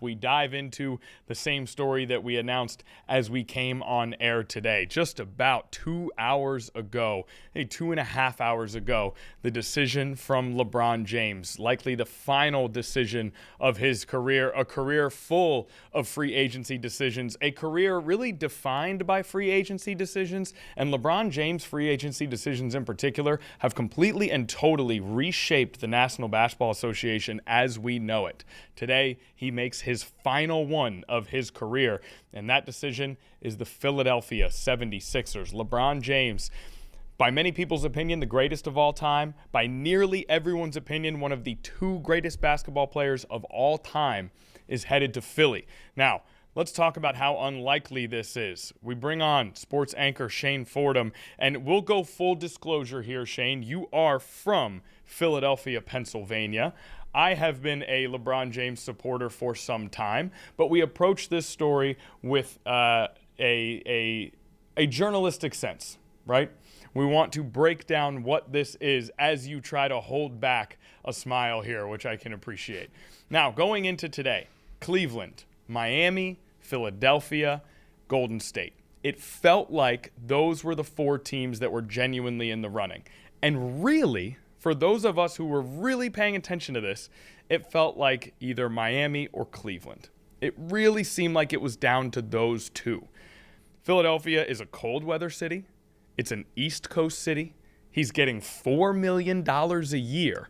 we dive into the same story that we announced as we came on air today. Just about 2 hours ago, 2.5 hours ago, the decision from LeBron James, likely the final decision of his career, a career full of free agency decisions, a career really defined by free agency decisions, and LeBron James' free agency decisions in particular have completely and totally reshaped the National Basketball Association as we know it. Today, he makes his final one of his career, and that decision is the Philadelphia 76ers. LeBron James, by many people's opinion, the greatest of all time. By nearly everyone's opinion, one of the two greatest basketball players of all time is headed to Philly. Now, let's talk about how unlikely this is. We bring on sports anchor Shane Fordham, and we'll go full disclosure here, Shane. You are from Philadelphia, Pennsylvania. I have been a LeBron James supporter for some time, but we approach this story with a journalistic sense, right? We want to break down what this is as you try to hold back a smile here, which I can appreciate. Now, going into today, Cleveland, Miami, Philadelphia, Golden State. It felt like those were the four teams that were genuinely in the running. And really, for those of us who were really paying attention to this, it felt like either Miami or Cleveland. It really seemed like it was down to those two. Philadelphia is a cold weather city. It's an East Coast city. He's getting $4 million a year.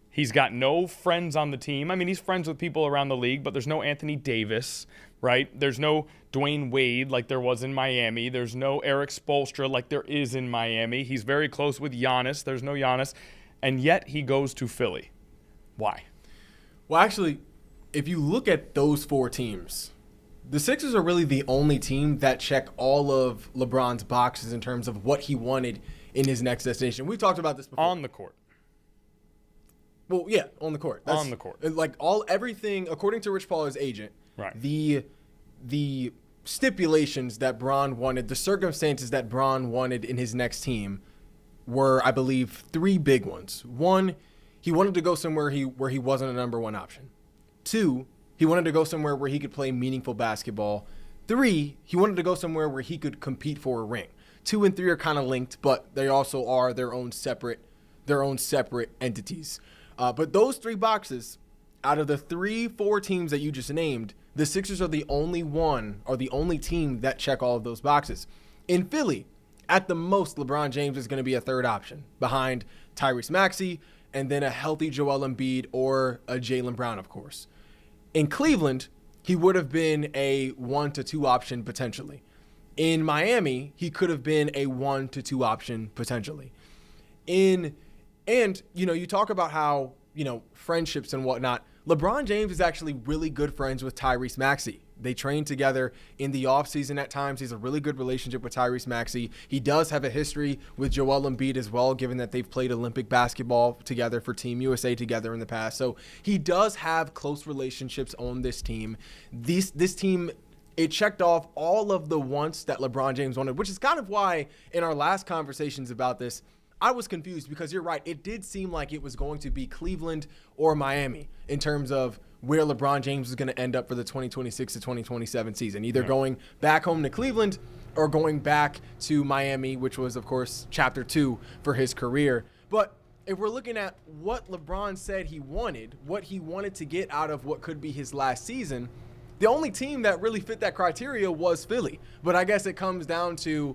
He's got no friends on the team. I mean, he's friends with people around the league, but there's no Anthony Davis, right? There's no Dwayne Wade like there was in Miami. There's no Eric Spoelstra like there is in Miami. He's very close with Giannis. There's no Giannis. And yet he goes to Philly. Why? Well, actually, if you look at those four teams, the Sixers are really the only team that check all of LeBron's boxes in terms of what he wanted in his next destination. We've talked about this before. On the court. Well, yeah, on the court. On the court. Like everything, according to Rich Paul, his agent, right. The stipulations that Bron wanted, the circumstances that Bron wanted in his next team were, I believe, three big ones. One, he wanted to go somewhere where he wasn't a number one option. Two, he wanted to go somewhere where he could play meaningful basketball. Three, he wanted to go somewhere where he could compete for a ring. 2 and 3 are kind of linked, but they also are their own separate entities. But those three boxes, out of the 3-4 teams that you just named, the Sixers are the only team that check all of those boxes. In Philly, at the most, LeBron James is going to be a third option behind Tyrese Maxey and then a healthy Joel Embiid or a Jaylen Brown, of course. In Cleveland, he would have been a 1 to 2 option potentially. In Miami, he could have been a 1 to 2 option potentially. You talk about how, friendships and whatnot. LeBron James is actually really good friends with Tyrese Maxey. They train together in the offseason at times. He's a really good relationship with Tyrese Maxey. He does have a history with Joel Embiid as well, given that they've played Olympic basketball together for Team USA together in the past. So he does have close relationships on this team. This team, it checked off all of the wants that LeBron James wanted, which is kind of why in our last conversations about this, I was confused because you're right. It did seem like it was going to be Cleveland or Miami in terms of where LeBron James was going to end up for the 2026 to 2027 season, either going back home to Cleveland or going back to Miami, which was, of course, chapter 2 for his career. But if we're looking at what LeBron said he wanted, what he wanted to get out of what could be his last season, the only team that really fit that criteria was Philly. But I guess it comes down to,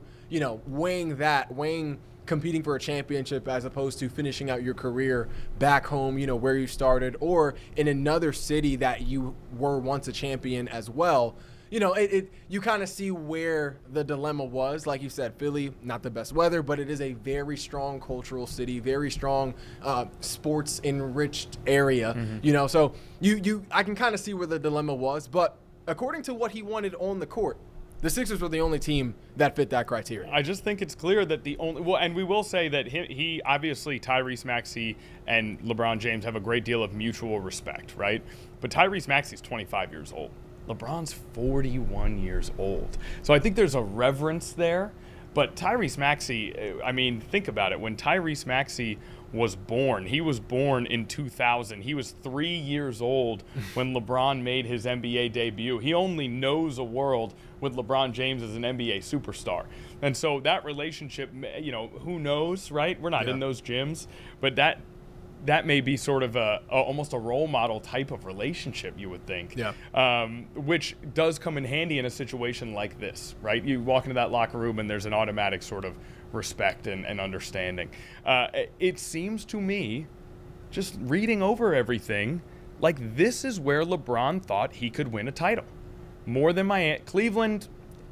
weighing competing for a championship as opposed to finishing out your career back home, where you started, or in another city that you were once a champion as well. You kind of see where the dilemma was. Like you said, Philly, not the best weather, but it is a very strong cultural city, very strong sports enriched area. Mm-hmm. So I can kind of see where the dilemma was. But according to what he wanted on the court, the Sixers were the only team that fit that criteria. I just think it's clear that and we will say that he obviously, Tyrese Maxey and LeBron James have a great deal of mutual respect, right? But Tyrese Maxey's 25 years old. LeBron's 41 years old. So I think there's a reverence there. But Tyrese Maxey, I mean, think about it. When Tyrese Maxey was born, he was born in 2000. He was 3 years old when LeBron made his NBA debut. He only knows a world with LeBron James as an NBA superstar. And so that relationship, you know, who knows, right? We're not in those gyms, but that may be sort of almost a role model type of relationship, you would think, which does come in handy in a situation like this, right? You walk into that locker room and there's an automatic sort of respect and understanding. It seems to me, just reading over everything, like this is where LeBron thought he could win a title. More than Miami. Cleveland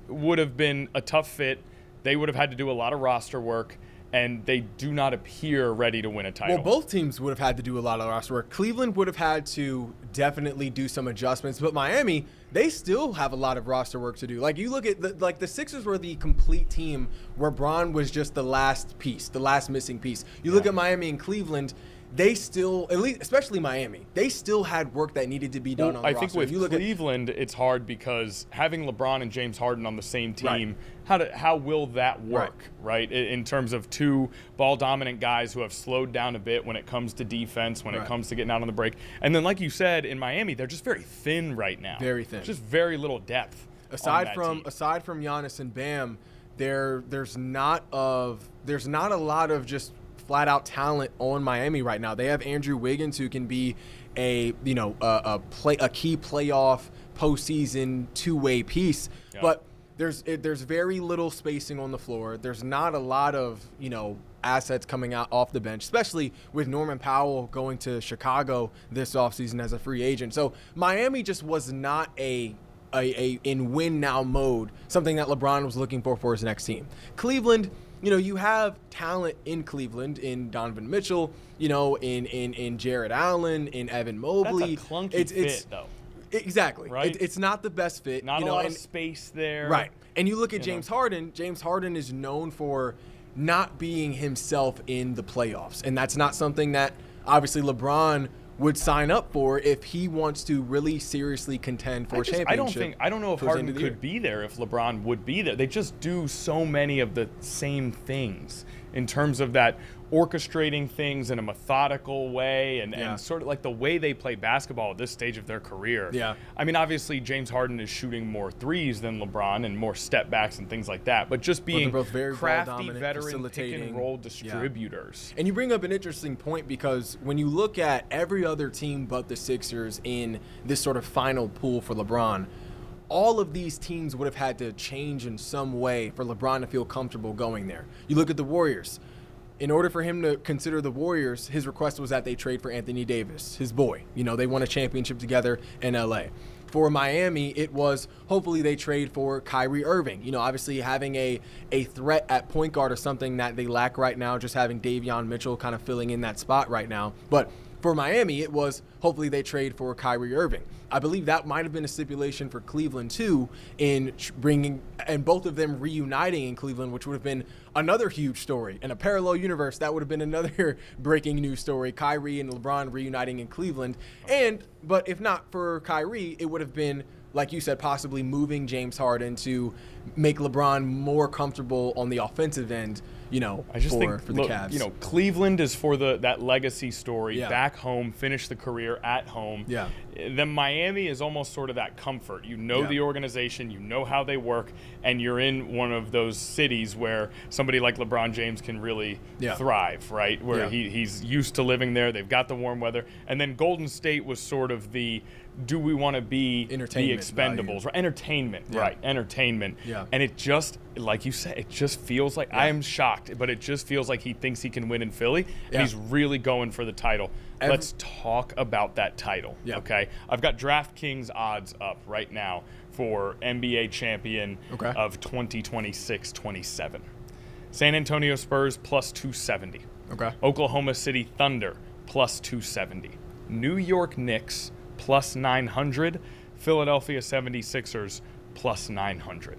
would have been a tough fit. They would have had to do a lot of roster work, and they do not appear ready to win a title. Well, both teams would have had to do a lot of roster work. Cleveland would have had to definitely do some adjustments, but Miami, they still have a lot of roster work to do. Like, you look at the Sixers were the complete team where Bron was just the last piece, the last missing piece. You look at Miami and Cleveland, they still, at least, especially Miami, they still had work that needed to be done on the roster. I think with Cleveland, it's hard because having LeBron and James Harden on the same team, how will that work, right? In terms of two ball-dominant guys who have slowed down a bit when it comes to defense, when it comes to getting out on the break. And then, like you said, in Miami, they're just very thin right now. Very thin. Just very little depth. Aside from Giannis and Bam, there's not a lot of just flat-out talent on Miami right now. They have Andrew Wiggins, who can be a key playoff postseason two-way piece, but there's very little spacing on the floor. There's not a lot of assets coming out off the bench, especially with Norman Powell going to Chicago this offseason as a free agent. So Miami just was not a in win now mode, something that LeBron was looking for his next team. Cleveland, you have talent in Cleveland, in Donovan Mitchell, in Jared Allen, in Evan Mobley. That's a clunky fit, though. Exactly. Right? It's not the best fit. Not a lot of space there. Right. And you look at James Harden. James Harden is known for not being himself in the playoffs. And that's not something that, obviously, LeBron would sign up for if he wants to really seriously contend for a championship. I don't know if Harden could be there if LeBron would be there. They just do so many of the same things in terms of that orchestrating things in a methodical way and sort of like the way they play basketball at this stage of their career. Yeah. I mean, obviously, James Harden is shooting more threes than LeBron and more step backs and things like that, but just being both very crafty, veteran, pick and roll distributors. And you bring up an interesting point because when you look at every other team but the Sixers in this sort of final pool for LeBron, all of these teams would have had to change in some way for LeBron to feel comfortable going there. You look at the Warriors. In order for him to consider the Warriors, his request was that they trade for Anthony Davis, his boy. They won a championship together in LA. For Miami, it was hopefully they trade for Kyrie Irving. Obviously having a threat at point guard is something that they lack right now, just having Davion Mitchell kind of filling in that spot right now. But for Miami, it was hopefully they trade for Kyrie Irving. I believe that might have been a stipulation for Cleveland, too, in bringing and both of them reuniting in Cleveland, which would have been another huge story. In a parallel universe, that would have been another breaking news story, Kyrie and LeBron reuniting in Cleveland. But if not for Kyrie, it would have been, like you said, possibly moving James Harden to make LeBron more comfortable on the offensive end, I just think for the Cavs. Cleveland is for that legacy story, back home, finish the career at home. Yeah. Then Miami is almost sort of that comfort. The organization, how they work, and you're in one of those cities where somebody like LeBron James can really thrive, right? Where he's used to living there. They've got the warm weather. And then Golden State was sort of the, do we want to be the Expendables? Right? Entertainment, right? Entertainment. Yeah. And it just, like you said, it just feels like, I am shocked, but it just feels like he thinks he can win in Philly, and he's really going for the title. Let's talk about that title, okay? I've got DraftKings odds up right now for NBA champion of 2026-27. San Antonio Spurs plus 270. Okay. Oklahoma City Thunder plus 270. New York Knicks plus 900. Philadelphia 76ers plus 900.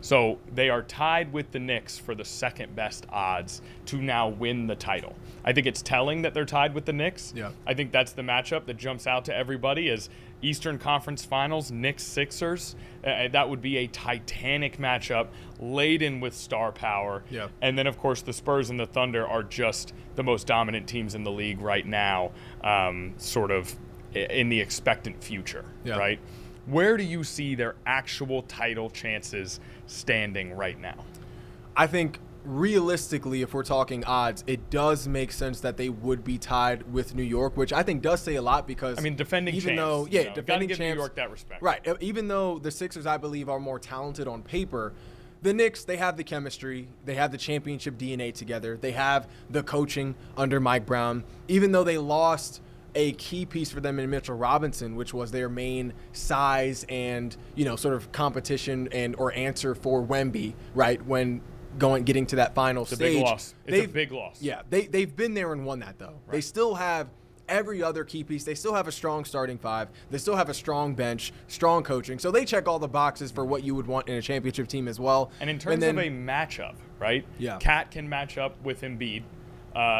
So they are tied with the Knicks for the second best odds to now win the title. I think it's telling that they're tied with the Knicks. Yeah. I think that's the matchup that jumps out to everybody as Eastern Conference Finals, Knicks-Sixers. That would be a titanic matchup, laden with star power. Yeah. And then, of course, the Spurs and the Thunder are just the most dominant teams in the league right now, sort of in the expectant future, right? Where do you see their actual title chances standing right now? I think realistically, if we're talking odds, it does make sense that they would be tied with New York, which I think does say a lot because defending even champs, though defending give champs, New York that respect, right? Even though the Sixers, I believe, are more talented on paper, the Knicks, they have the chemistry, they have the championship DNA together, they have the coaching under Mike Brown. Even though they lost a key piece for them in Mitchell Robinson, which was their main size and sort of competition and or answer for Wemby, right? When getting to that final stage. Big loss. It's a big loss. Yeah, they've been there and won that though. Right. They still have every other key piece. They still have a strong starting five. They still have a strong bench, strong coaching. So they check all the boxes for what you would want in a championship team as well. And in terms of a matchup, right? Yeah. Cat can match up with Embiid.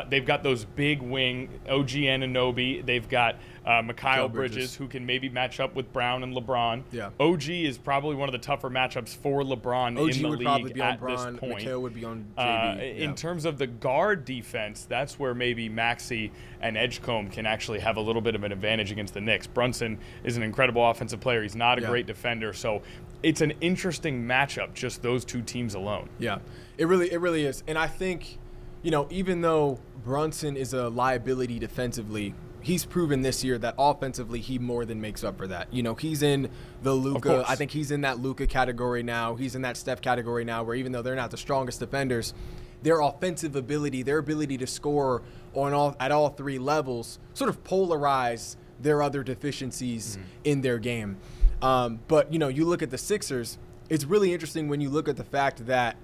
They've got those big wing, OG Anunoby. They've got Mikal Bridges, who can maybe match up with Brown and LeBron. Yeah. OG is probably one of the tougher matchups for LeBron in the would probably league be on at Bron, this point. Mikal would be on JB. In terms of the guard defense, that's where maybe Maxey and Edgecombe can actually have a little bit of an advantage against the Knicks. Brunson is an incredible offensive player. He's not a great defender, so it's an interesting matchup, just those two teams alone. Yeah, it really is. And I think, even though Brunson is a liability defensively, he's proven this year that offensively he more than makes up for that. He's in the Luka. I think he's in that Luka category now. He's in that Steph category now, where even though they're not the strongest defenders, their offensive ability, their ability to score at all three levels, sort of polarize their other deficiencies in their game. But you look at the Sixers. It's really interesting when you look at the fact that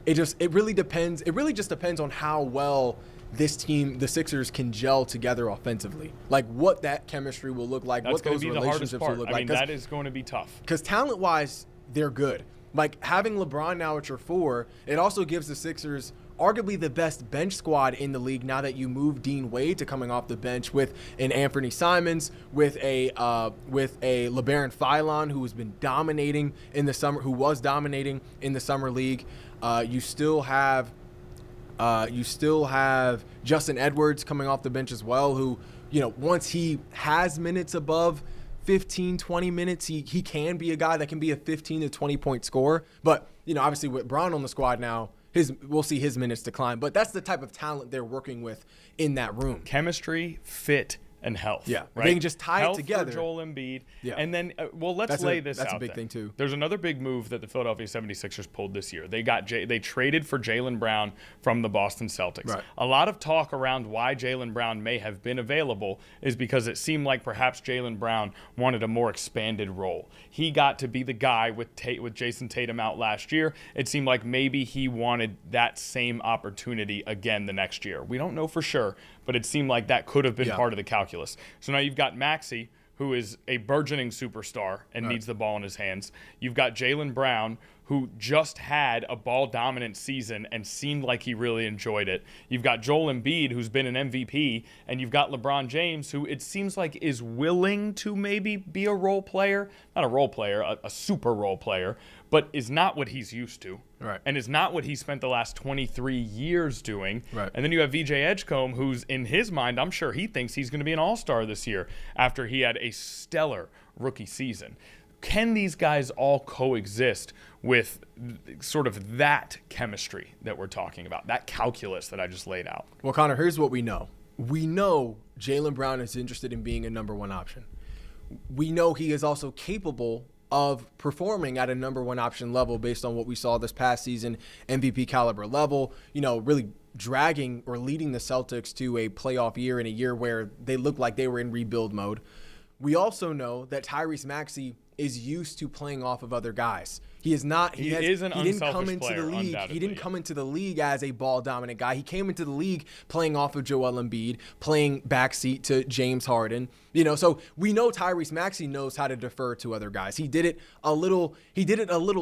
it really depends. It really just depends on how well this team, the Sixers, can gel together offensively. Like what that chemistry will look like, what those relationships will look like. That is going to be tough. Because talent-wise, they're good. Like having LeBron now at your 4, it also gives the Sixers arguably the best bench squad in the league now that you move Dean Wade to coming off the bench with an Anthony Simons, with a LeBaron Philon who has been dominating in the summer, who was dominating in the summer league. You still have Justin Edwards coming off the bench as well, who, once he has minutes above 15, 20 minutes, he can be a guy that can be a 15 to 20 point scorer. But, obviously with Bron on the squad now, we'll see his minutes decline. But that's the type of talent they're working with in that room. Chemistry, fit, and health. Yeah, right? They can just tie health it together. For Joel Embiid. Yeah. And then, let's lay this out. That's a big thing, too. There's another big move that the Philadelphia 76ers pulled this year. They traded for Jaylen Brown from the Boston Celtics. Right. A lot of talk around why Jaylen Brown may have been available is because it seemed like perhaps Jaylen Brown wanted a more expanded role. He got to be the guy with Jason Tatum out last year. It seemed like maybe he wanted that same opportunity again the next year. We don't know for sure, but it seemed like that could have been part of the calculus. So now you've got Maxey, who is a burgeoning superstar and needs the ball in his hands. You've got Jaylen Brown, who just had a ball-dominant season and seemed like he really enjoyed it. You've got Joel Embiid, who's been an MVP, and you've got LeBron James, who it seems like is willing to maybe be a role player. Not a role player, a super role player, but is not what he's used to. Right. And is not what he spent the last 23 years doing. Right. And then you have VJ Edgecombe, who's, in his mind, I'm sure he thinks he's going to be an all-star this year after he had a stellar rookie season. Can these guys all coexist with sort of that chemistry that we're talking about, that calculus that I just laid out? Well, Connor, here's what we know. We know Jaylen Brown is interested in being a number one option. We know he is also capable of performing at a number one option level based on what we saw this past season, MVP caliber level, really dragging or leading the Celtics to a playoff year in a year where they looked like they were in rebuild mode. We also know that Tyrese Maxey is used to playing off of other guys. He is not. He is an unselfish player, He didn't come into the league as a ball dominant guy. He came into the league playing off of Joel Embiid, playing backseat to James Harden. So we know Tyrese Maxey knows how to defer to other guys. He did it a little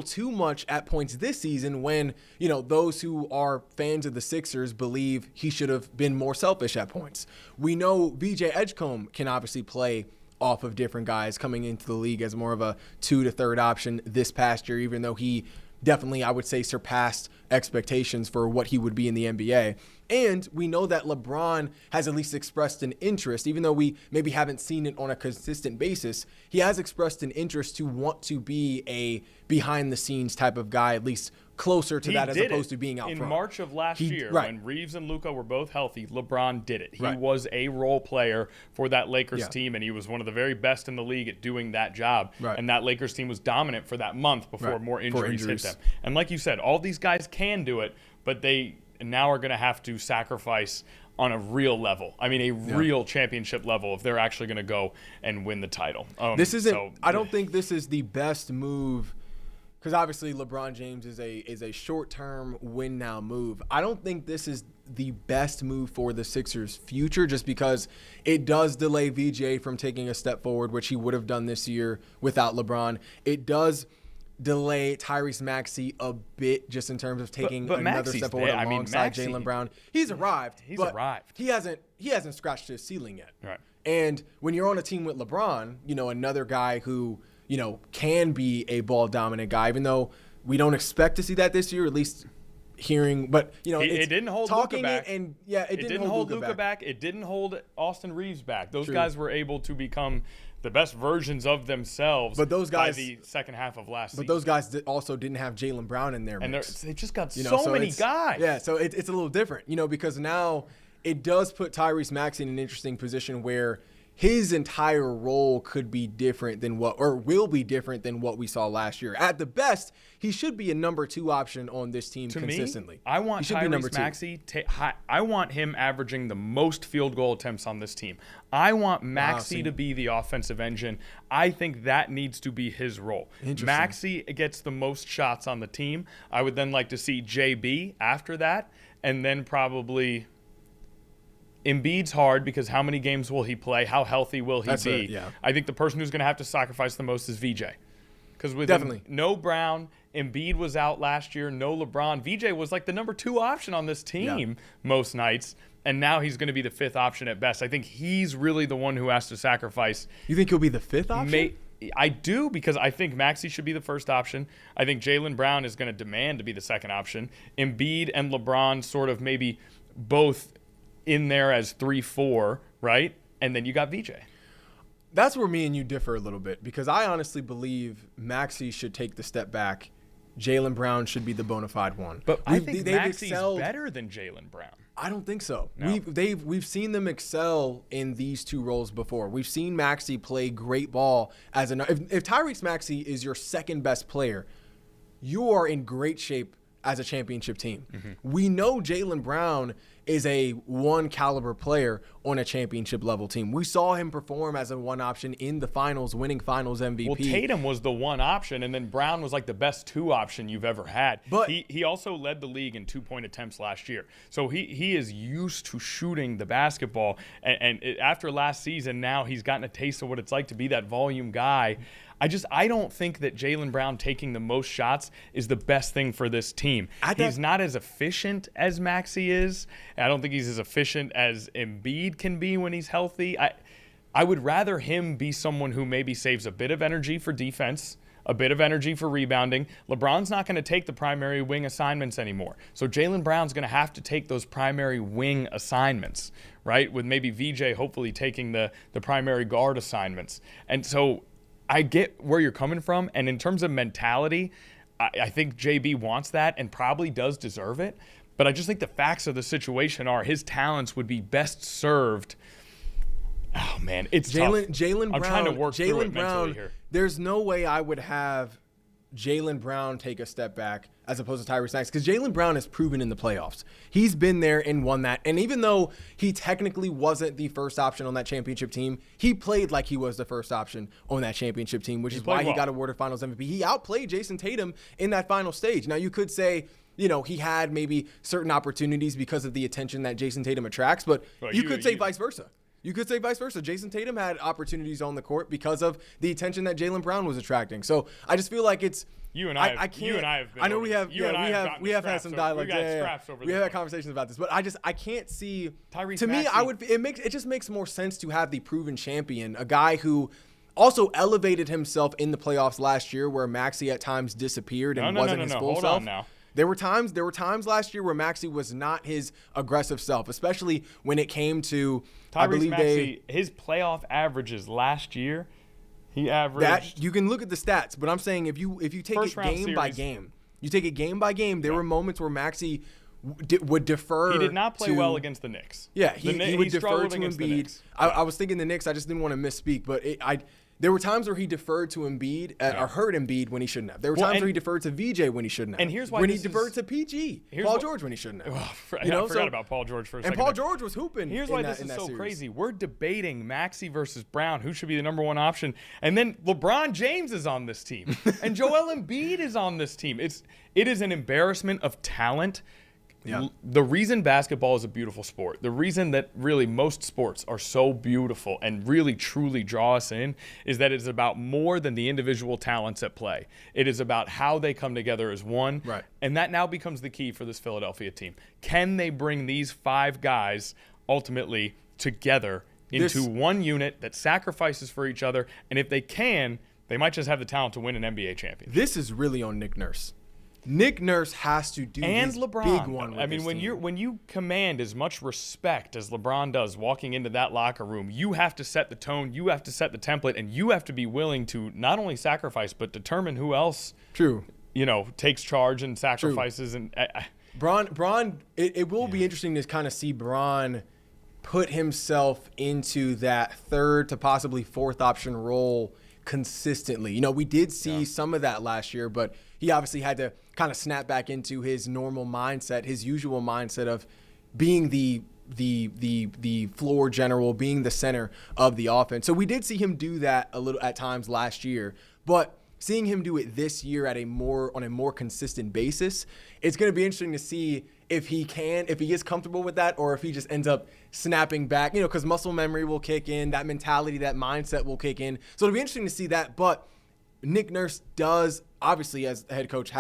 too much at points this season when, those who are fans of the Sixers believe he should have been more selfish at points. We know VJ Edgecombe can obviously play off of different guys coming into the league as more of a 2 to 3rd option this past year, even though he definitely, I would say, surpassed expectations for what he would be in the NBA. And we know that LeBron has at least expressed an interest, even though we maybe haven't seen it on a consistent basis. He has expressed an interest to want to be a behind-the-scenes type of guy, at least closer to that, as opposed to being out front. In March of last year, when Reeves and Luka were both healthy, LeBron did it. He was a role player for that Lakers team, and he was one of the very best in the league at doing that job. And that Lakers team was dominant for that month before more injuries hit them. And like you said, all these guys can do it, but they now are going to have to sacrifice on a real level. I mean, a real championship level if they're actually going to go and win the title. This isn't. I don't think this is the best move, because obviously LeBron James is a short-term win-now move. I don't think this is the best move for the Sixers' future, just because it does delay VJ from taking a step forward, which he would have done this year without LeBron. It does delay Tyrese Maxey a bit, just in terms of taking another step forward alongside Jaylen Brown. He's arrived. He hasn't scratched his ceiling yet. Right. And when you're on a team with LeBron, another guy who can be a ball dominant guy, even though we don't expect to see that this year, at least hearing. But it didn't hold Luka back. And it didn't hold Luka back. It didn't hold Austin Reeves back. Those guys were able to become the best versions of themselves, by the second half of last season. But those guys also didn't have Jaylen Brown in their mix. They just got so many guys. Yeah, so it's a little different, because now it does put Tyrese Maxey in an interesting position where his entire role could be different than will be different than what we saw last year. At the best, he should be a number 2 option on this team consistently. Me, I want Tyrese Maxey. I want him averaging the most field goal attempts on this team. I want Maxey to be the offensive engine. I think that needs to be his role. Maxey gets the most shots on the team. I would then like to see JB after that, and then probably Embiid's hard, because how many games will he play? How healthy will he be? I think the person who's going to have to sacrifice the most is VJ. Because with no Brown, Embiid was out last year, no LeBron. VJ was like the number 2 option on this team most nights, and now he's going to be the 5th option at best. I think he's really the one who has to sacrifice. You think he'll be the 5th option? I do, because I think Maxey should be the first option. I think Jaylen Brown is going to demand to be the second option. Embiid and LeBron sort of maybe both in there as 3-4, right? And then you got VJ. That's where me and you differ a little bit, because I honestly believe Maxey should take the step back. Jaylen Brown should be the bona fide one. But I think Maxey's better than Jaylen Brown. I don't think so. No. We've seen them excel in these 2 roles before. We've seen Maxey play great ball as if Tyrese Maxey is your second best player, you are in great shape as a championship team. We know Jaylen Brown is a 1 caliber player on a championship level team. We saw him perform as a 1 option in the finals, winning finals MVP. Well, Tatum was the 1 option, and then Brown was like the best 2 option you've ever had. But he also led the league in 2-point attempts last year. So he is used to shooting the basketball. And after last season, now he's gotten a taste of what it's like to be that volume guy. I don't think that Jaylen Brown taking the most shots is the best thing for this team. He's not as efficient as Maxey is. I don't think he's as efficient as Embiid can be when he's healthy. I would rather him be someone who maybe saves a bit of energy for defense, a bit of energy for rebounding. LeBron's not going to take the primary wing assignments anymore. So Jaylen Brown's going to have to take those primary wing assignments, right? With maybe VJ hopefully taking the primary guard assignments. And so I get where you're coming from, and in terms of mentality, I think JB wants that and probably does deserve it, but I just think the facts of the situation are his talents would be best served. Oh, man, it's tough. Jaylen Brown. I'm trying to work through it mentally here. There's no way I would have Jaylen Brown take a step back as opposed to Tyrese Maxey, because Jaylen Brown has proven in the playoffs. He's been there and won that. And even though he technically wasn't the first option on that championship team, he played like he was the first option on that championship team, which is why he got awarded Finals MVP. He outplayed Jason Tatum in that final stage. Now, you could say, he had maybe certain opportunities because of the attention that Jason Tatum attracts, but you could say vice versa. You could say vice versa. Jason Tatum had opportunities on the court because of the attention that Jaylen Brown was attracting. So I just feel like it's you and I have been I know we have had some dialogue. We have had conversations about this, but I can't see. Tyrese to Maxey. Me, it just makes more sense to have the proven champion, a guy who also elevated himself in the playoffs last year, where Maxey at times disappeared and wasn't his full self. Hold on now. There were times last year where Maxey was not his aggressive self, especially when it came to Tyrese Maxey. His playoff averages last year, he averaged that. You can look at the stats, but I'm saying if you take it game by game, there were moments where Maxey would defer. He did not play well against the Knicks. Yeah, he would defer to Embiid. I was thinking the Knicks. I just didn't want to misspeak, but there were times where he deferred to Embiid or hurt Embiid when he shouldn't have. There were times where he deferred to VJ when he shouldn't have. And here's why when he deferred to PG, Paul George when he shouldn't have. I forgot about Paul George for a second. And Paul George was hooping. Here's why this is so crazy. We're debating Maxey versus Brown, who should be the number one option, and then LeBron James is on this team, and Joel Embiid is on this team. It is an embarrassment of talent. Yeah. The reason basketball is a beautiful sport, the reason that really most sports are so beautiful and really truly draw us in, is that it's about more than the individual talents at play. It is about how they come together as one. Right. And that now becomes the key for this Philadelphia team. Can they bring these 5 guys ultimately together into one unit that sacrifices for each other? And if they can, they might just have the talent to win an NBA championship. This is really on Nick Nurse. Nick Nurse has to do and his LeBron, big one with I mean, when you command as much respect as LeBron does walking into that locker room, you have to set the tone, you have to set the template, and you have to be willing to not only sacrifice but determine who else takes charge and sacrifices. True. And Bron, it will be interesting to kind of see Bron put himself into that third to possibly fourth option role consistently. We did see some of that last year, but he obviously had to kind of snap back into his normal mindset, his usual mindset of being the floor general, being the center of the offense. So we did see him do that a little at times last year, but seeing him do it this year on a more consistent basis, it's going to be interesting to see if he is comfortable with that, or if he just ends up snapping back, because muscle memory will kick in, that mentality, that mindset will kick in. So it'll be interesting to see that. But Nick Nurse does, obviously, as head coach,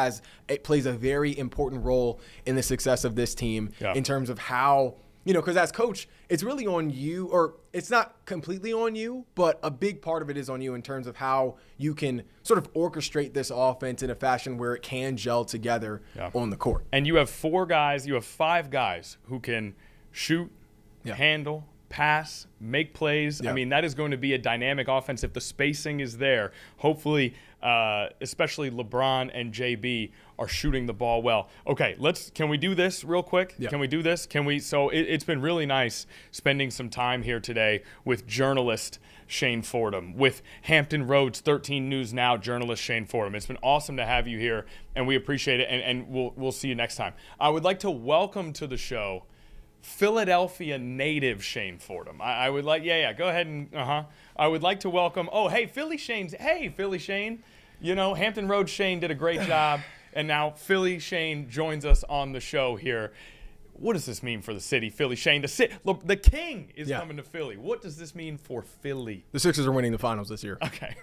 plays a very important role in the success of this team in terms of how, because as coach, it's really on you, or it's not completely on you, but a big part of it is on you in terms of how you can sort of orchestrate this offense in a fashion where it can gel together on the court. And you have 5 guys who can shoot, handle, pass, make plays. I mean, that is going to be a dynamic offense if the spacing is there. Hopefully, especially LeBron and JB are shooting the ball well. Okay, can we do this real quick? Yeah. Can we do this? So it's been really nice spending some time here today with journalist Shane Fordham, with Hampton Roads 13 News Now journalist Shane Fordham. It's been awesome to have you here, and we appreciate it, and we'll see you next time. I would like to welcome to the show Philadelphia native Shane Fordham. I would like, go ahead and, I would like to welcome, Philly Shane. Hampton Roads Shane did a great job, and now Philly Shane joins us on the show here. What does this mean for the city, Philly Shane? The king is coming to Philly. What does this mean for Philly? The Sixers are winning the finals this year. Okay.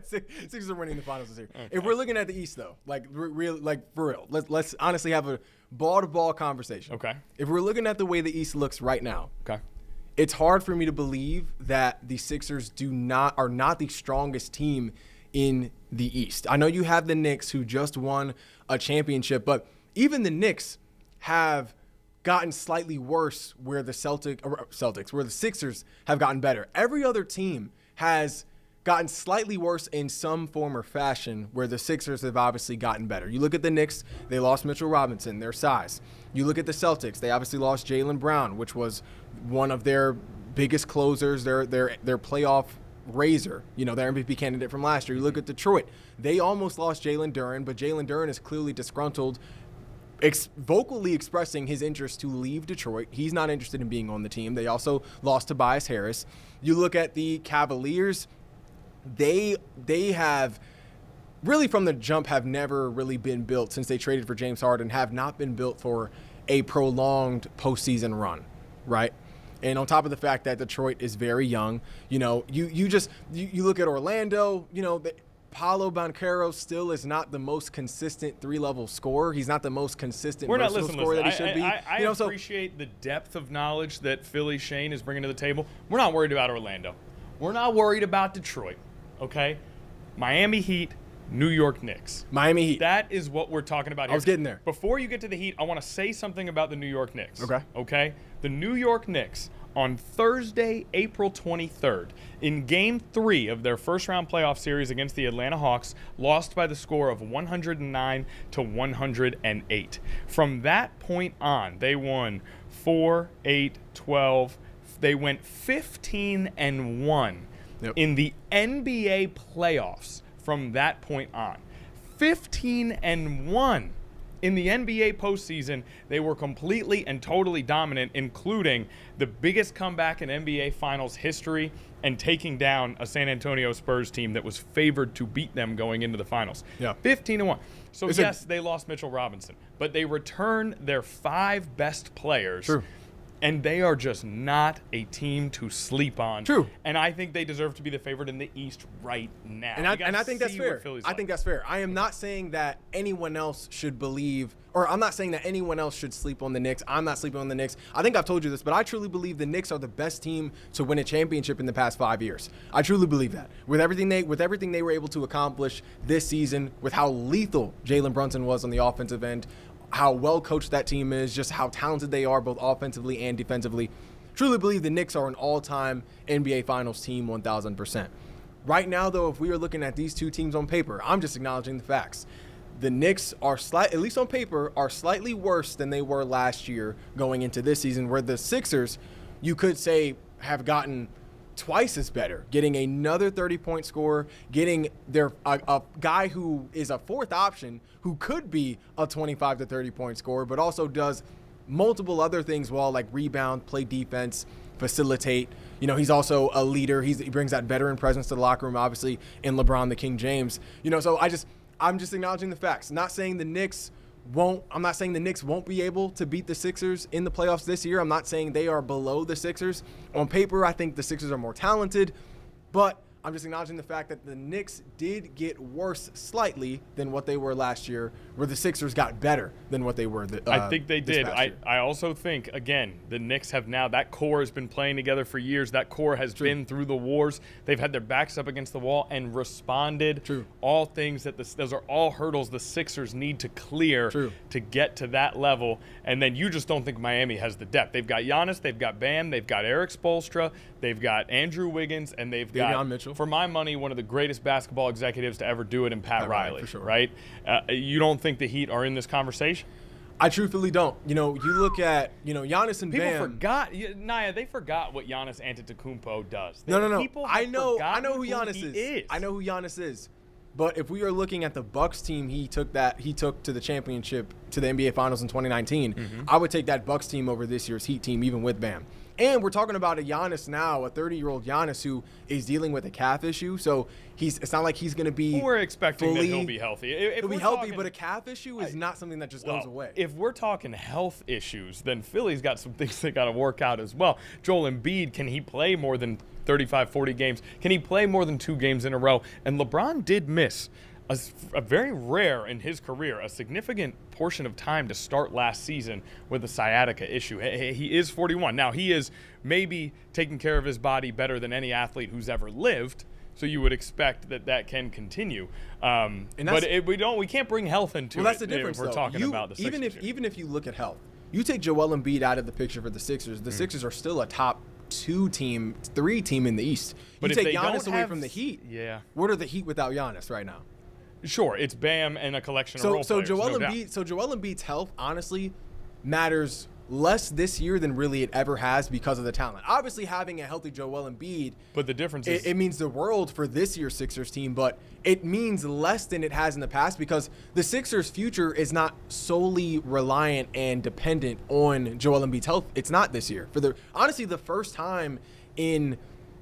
Sixers are winning the finals this year. Okay. If we're looking at the East, though, for real, let's honestly have a ball-to-ball conversation. Okay. If we're looking at the way the East looks right now, it's hard for me to believe that the Sixers are not the strongest team in the East. I know you have the Knicks, who just won a championship, but even the Knicks have gotten slightly worse where the Sixers have gotten better. Every other team has gotten slightly worse in some form or fashion, where the Sixers have obviously gotten better. You look at the Knicks, they lost Mitchell Robinson, their size. You look at the Celtics, they obviously lost Jaylen Brown, which was one of their biggest closers, their playoff raiser, their MVP candidate from last year. You look at Detroit, they almost lost Jalen Duren, but Jalen Duren is clearly disgruntled, vocally expressing his interest to leave Detroit. He's not interested in being on the team. They also lost Tobias Harris. You look at the Cavaliers, they have really from the jump have never really been built since they traded for James Harden, have not been built for a prolonged postseason run, right? And on top of the fact that Detroit is very young, you look at Orlando, Paolo Banchero still is not the most consistent three-level scorer. He's not the most consistent versatile scorer that he should be. I appreciate the depth of knowledge that Philly Shane is bringing to the table. We're not worried about Orlando. We're not worried about Detroit, okay? Miami Heat, New York Knicks. Miami Heat. That is what we're talking about here. I was getting there. Before you get to the Heat, I want to say something about the New York Knicks. Okay. The New York Knicks on Thursday, April 23rd, in Game 3 of their first-round playoff series against the Atlanta Hawks, lost by the score of 109 to 108. From that point on, they won 4, 8, 12. They went 15-1 in the NBA playoffs from that point on. 15-1. In the NBA postseason, they were completely and totally dominant, including the biggest comeback in NBA Finals history and taking down a San Antonio Spurs team that was favored to beat them going into the finals. 15-1. So, they lost Mitchell Robinson, but they returned their 5 best players. True. And they are just not a team to sleep on. True. And I think they deserve to be the favorite in the East right now. And I think that's fair. I think that's fair. I am not saying that anyone else should believe, or I'm not saying that anyone else should sleep on the Knicks. I'm not sleeping on the Knicks. I think I've told you this, but I truly believe the Knicks are the best team to win a championship in the past 5 years. I truly believe that. With everything they were able to accomplish this season, with how lethal Jalen Brunson was on the offensive end, how well coached that team is, just how talented they are both offensively and defensively. Truly believe the Knicks are an all-time NBA Finals team 1,000%. Right now, though, if we are looking at these two teams on paper, I'm just acknowledging the facts. The Knicks are, at least on paper, are slightly worse than they were last year going into this season, where the Sixers, you could say, have gotten twice as better, getting another 30-point scorer, getting a guy who is a fourth option who could be a 25 to 30-point scorer, but also does multiple other things well, like rebound, play defense, facilitate. He's also a leader. He brings that veteran presence to the locker room, obviously, in LeBron the King James. So I'm just acknowledging the facts. I'm not saying the Knicks won't be able to beat the Sixers in the playoffs this year. I'm not saying they are below the Sixers. On paper, I think the Sixers are more talented, but I'm just acknowledging the fact that the Knicks did get worse slightly than what they were last year, where the Sixers got better than what they were I think they did. I also think, again, the Knicks have now, that core has been playing together for years. That core has been through the wars. They've had their backs up against the wall and responded. True. All things those are all hurdles the Sixers need to clear to get to that level. And then you just don't think Miami has the depth. They've got Giannis, they've got Bam, they've got Eric Spoelstra, they've got Andrew Wiggins, and they've got Mitchell. For my money, one of the greatest basketball executives to ever do it in Pat Riley, for sure. Right? You don't think the Heat are in this conversation? I truthfully don't. You look at, Giannis and People Bam. forgot, Naya, they forgot what Giannis Antetokounmpo does. No. I know who Giannis is. I know who Giannis is. But if we are looking at the Bucks team he took to the championship, to the NBA Finals in 2019, I would take that Bucks team over this year's Heat team, even with Bam. And we're talking about a Giannis now, a 30-year-old Giannis who is dealing with a calf issue. So it's not like he's going to be We're expecting that he'll be healthy. He'll be healthy, but a calf issue is not something that just goes away. If we're talking health issues, then Philly's got some things they got to work out as well. Joel Embiid, can he play more than 35, 40 games? Can he play more than 2 games in a row? And LeBron did miss a very rare in his career, a significant portion of time to start last season with a sciatica issue. He is 41. Now, he is maybe taking care of his body better than any athlete who's ever lived, so you would expect that can continue. But we can't bring health into that's the difference, if we're talking about the Sixers. Even if you look at health, you take Joel Embiid out of the picture for the Sixers, the Sixers are still a top 3 team in the East. But you take Giannis away from the Heat. Yeah. What are the Heat without Giannis right now? Sure, it's Bam and a collection of role players. Joel Embiid's health honestly matters less this year than really it ever has because of the talent. Obviously, having a healthy Joel Embiid, but the difference is it means the world for this year's Sixers team, but it means less than it has in the past because the Sixers' future is not solely reliant and dependent on Joel Embiid's health. It's not this year. Honestly, the first time in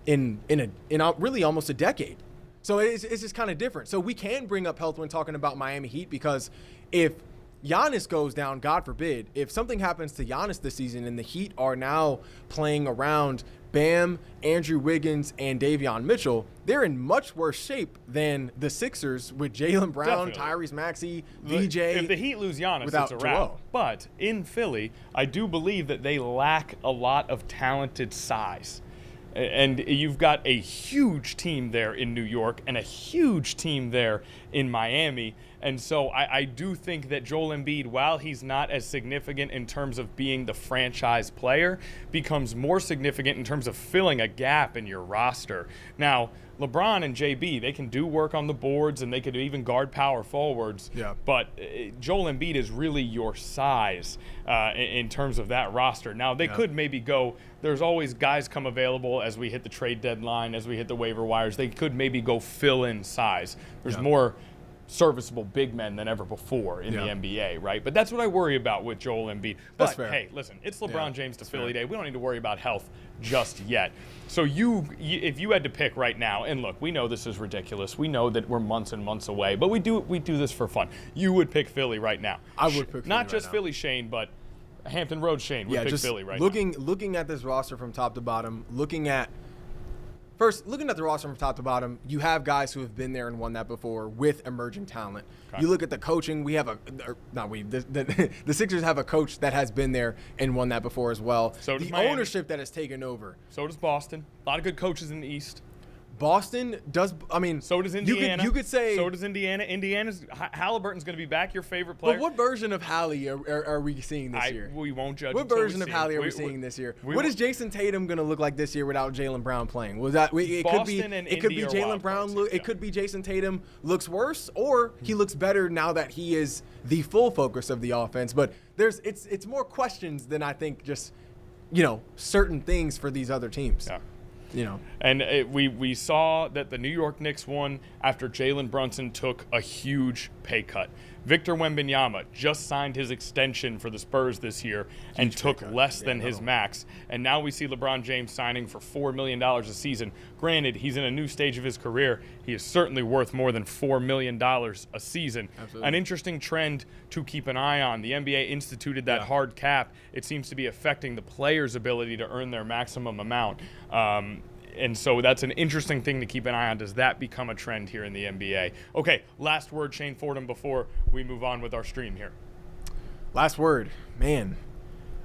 really almost a decade. So it's just kind of different. So we can bring up health when talking about Miami Heat because if Giannis goes down, God forbid, if something happens to Giannis this season and the Heat are now playing around Bam, Andrew Wiggins, and Davion Mitchell, they're in much worse shape than the Sixers with Jaylen Brown, Definitely. Tyrese Maxey, VJ. If the Heat lose Giannis, without it's a wrap. Joel. But in Philly, I do believe that they lack a lot of talented size. And you've got a huge team there in New York and a huge team there in Miami. And so I do think that Joel Embiid, while he's not as significant in terms of being the franchise player, becomes more significant in terms of filling a gap in your roster. Now, LeBron and JB, they can do work on the boards and they could even guard power forwards. Yeah. But Joel Embiid is really your size in terms of that roster. Now, they could maybe go, there's always guys come available as we hit the trade deadline, as we hit the waiver wires. They could maybe go fill in size. There's more serviceable big men than ever before in the NBA, right? But that's what I worry about with Joel Embiid. But, hey, listen, it's LeBron James to Philly Day. We don't need to worry about health just yet. So if you had to pick right now, and look, we know this is ridiculous. We know that we're months and months away, but we do this for fun. You would pick Philly right now. I would pick Philly Not just right now. Philly Shane, but Hampton Road Shane would pick Philly right now. Looking at this roster from top to bottom, looking at the roster from top to bottom, you have guys who have been there and won that before with emerging talent. Okay. You look at the coaching, the Sixers have a coach that has been there and won that before as well. So does the Miami. Ownership that has taken over. So does Boston. A lot of good coaches in the East. Boston does, so does Indiana. You could say. So does Indiana. Halliburton's going to be back, your favorite player. But what version of Hallie are we seeing this year? We won't judge. What version of Hallie are we seeing this year? What is Jason Tatum going to look like this year without Jaylen Brown playing? It could be Jaylen Brown. It could be Jason Tatum looks worse, or he looks better now that he is the full focus of the offense. But it's more questions than I think just certain things for these other teams. Yeah. And we saw that the New York Knicks won after Jalen Brunson took a huge pay cut. Victor Wembanyama just signed his extension for the Spurs this year and took less than his max. And now we see LeBron James signing for $4 million a season. Granted, he's in a new stage of his career. He is certainly worth more than $4 million a season. Absolutely. An interesting trend to keep an eye on. The NBA instituted that hard cap. It seems to be affecting the players' ability to earn their maximum amount. And so that's an interesting thing to keep an eye on. Does that become a trend here in the NBA? Okay, last word, Shane Fordham, before we move on with our stream here. Last word. Man,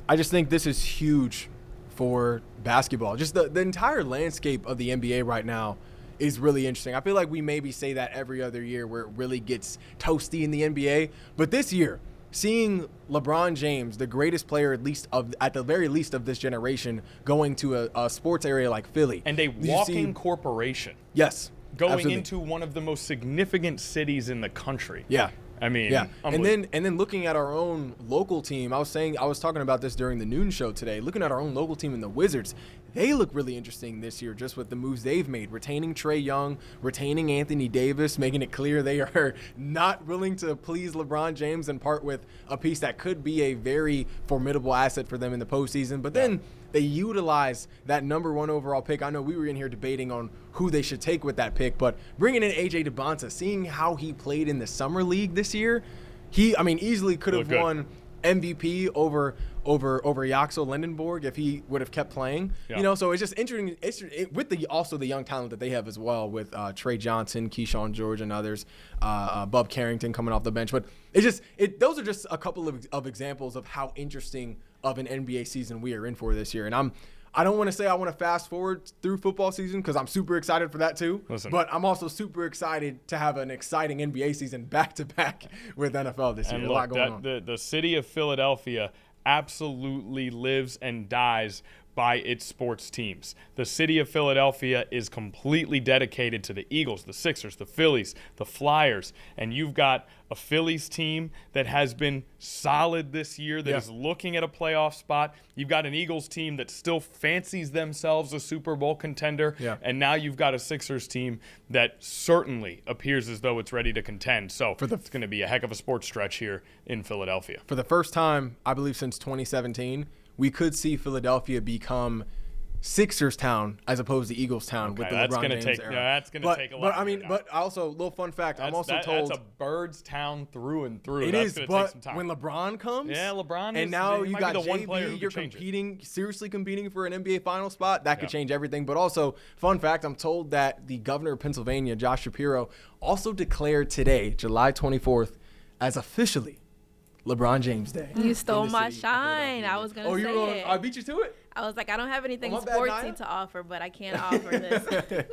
I just think this is huge for basketball. Just the entire landscape of the NBA right now is really interesting. I feel like we maybe say that every other year where it really gets toasty in the NBA. But this year, seeing LeBron James, the greatest player at the very least of this generation, going to a sports area like Philly. And a walking corporation. Yes. Going absolutely. into one of the most significant cities in the country. Yeah. I mean, yeah. And then looking at our own local team, I was talking about this during the noon show today, looking at our own local team in the Wizards. They look really interesting this year just with the moves they've made, retaining Trae Young, retaining Anthony Davis, making it clear they are not willing to please LeBron James and part with a piece that could be a very formidable asset for them in the postseason. But then they utilize that number 1 overall pick. I know we were in here debating on who they should take with that pick, but bringing in A.J. DeBonta, seeing how he played in the Summer League this year, he easily could have won MVP over Yaxel Lindenborg if he would have kept playing. Yeah. So it's just interesting with also the young talent that they have as well with Trey Johnson, Keyshawn George, and others, Bub Carrington coming off the bench. But those are just a couple of examples of how interesting of an NBA season we are in for this year. And I don't want to say I want to fast forward through football season because I'm super excited for that too. But I'm also super excited to have an exciting NBA season back-to-back with NFL this year. And a lot going on. The city of Philadelphia absolutely lives and dies by its sports teams. The city of Philadelphia is completely dedicated to the Eagles, the Sixers, the Phillies, the Flyers, and you've got a Phillies team that has been solid this year, that is looking at a playoff spot. You've got an Eagles team that still fancies themselves a Super Bowl contender, and now you've got a Sixers team that certainly appears as though it's ready to contend. So it's going to be a heck of a sports stretch here in Philadelphia. For the first time, I believe, since 2017, we could see Philadelphia become Sixers town as opposed to Eagles town with the LeBron James era. That's gonna take a lot. But I mean, but also, little fun fact, I'm also told that's a bird's town through and through. It that's is, gonna take some but time. when LeBron comes, and now you got the one player JB, you're seriously competing for an NBA final spot. That could change everything. But also, fun fact, I'm told that the governor of Pennsylvania, Josh Shapiro, also declared today, July 24th, as officially LeBron James Day. You stole my shine. I was going to say it. I beat you to it? I was like, I don't have anything sportsy to offer, but I can't offer this.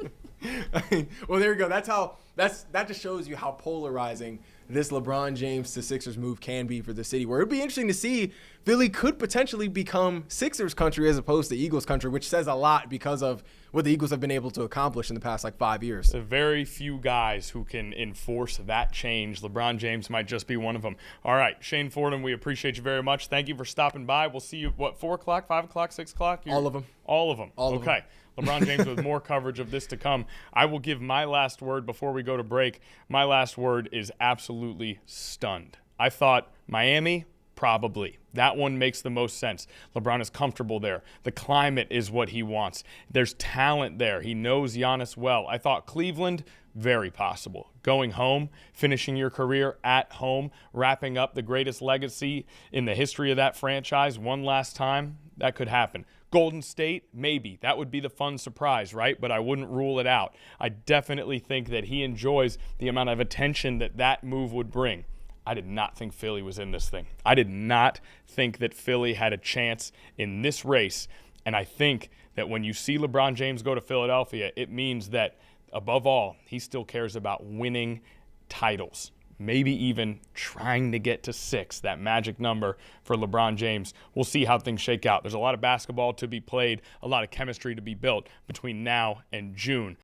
Well, there you go. That just shows you how polarizing this LeBron James to Sixers move can be for the city, where it'd be interesting to see Philly could potentially become Sixers country as opposed to Eagles country, which says a lot because of what the Eagles have been able to accomplish in the past 5 years. There are very few guys who can enforce that change. LeBron James might just be one of them. All right, Shane Fordham, we appreciate you very much. Thank you for stopping by. We'll see you, 4 o'clock, 5 o'clock, 6 o'clock? All of them. All of them. All of them. Okay. LeBron James with more coverage of this to come. I will give my last word before we go to break. My last word is absolutely stunned. I thought Miami, probably. That one makes the most sense. LeBron is comfortable there. The climate is what he wants. There's talent there. He knows Giannis well. I thought Cleveland, very possible. Going home, finishing your career at home, wrapping up the greatest legacy in the history of that franchise one last time, that could happen. Golden State, maybe. That would be the fun surprise, right? But I wouldn't rule it out. I definitely think that he enjoys the amount of attention that move would bring. I did not think Philly was in this thing. I did not think that Philly had a chance in this race. And I think that when you see LeBron James go to Philadelphia, it means that, above all, he still cares about winning titles. Maybe even trying to get to 6, that magic number for LeBron James. We'll see how things shake out. There's a lot of basketball to be played, a lot of chemistry to be built between now and June.